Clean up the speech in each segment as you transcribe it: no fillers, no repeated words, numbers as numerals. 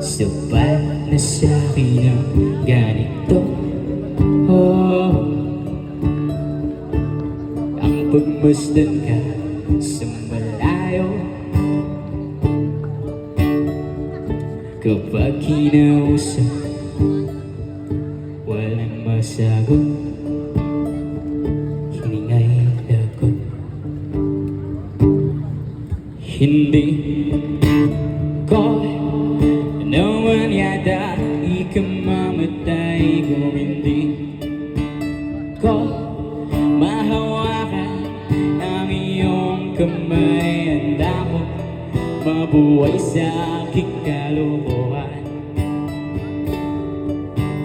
Sapat na sa'kin ang ganito. Oh, ang pagmasdan ka sa malayo. Kapag kinausap, walang masagot, hiningay lagot. Hindi ko naman yata ikamamatay kung hindi ko mahawakan ang iyong kamay. Handa ko mabuhay sa aking kalooban.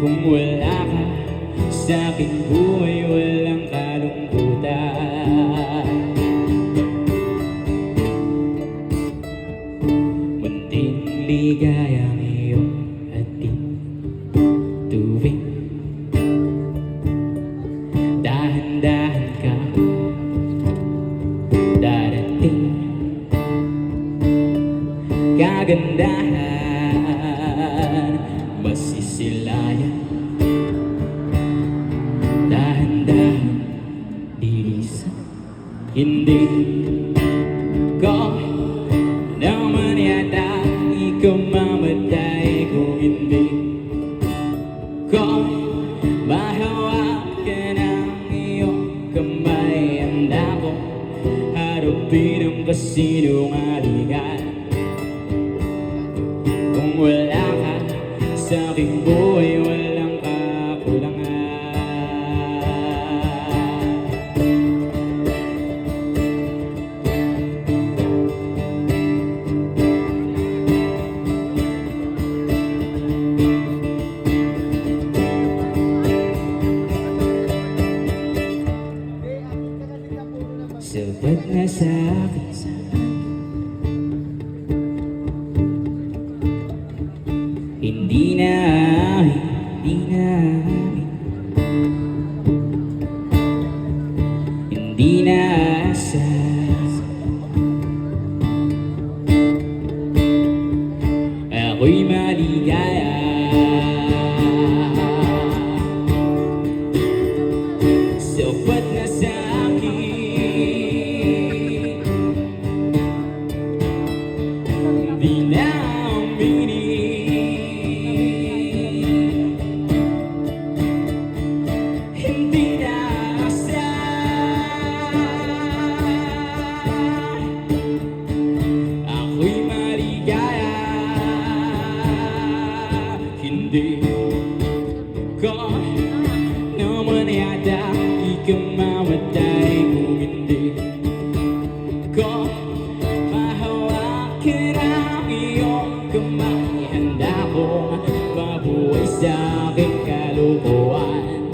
Kung wala ka sa aking buhay, walang kalungkutan. Munting ligayang iyong hatid tuwing dahan-dahan ka darating. Kagandahan masisilayan, dahan-dahan lilisan. Hindi ko naman yata ikamamatay kung hindi ko mahawakan ang iyong kamay. Handa ko harapin ang kasinungalingan. Kung wala ka sa aking buhay, walang kakulangan. Sapat na sa akin, hindi na asa. Ako'y maligaya. Sapat na sa akin, hindi na hindi ko naman yata ikamamatay kung hindi ko mahawakan ang iyong kamay. Handa kong mabuhay sa aking kalooban.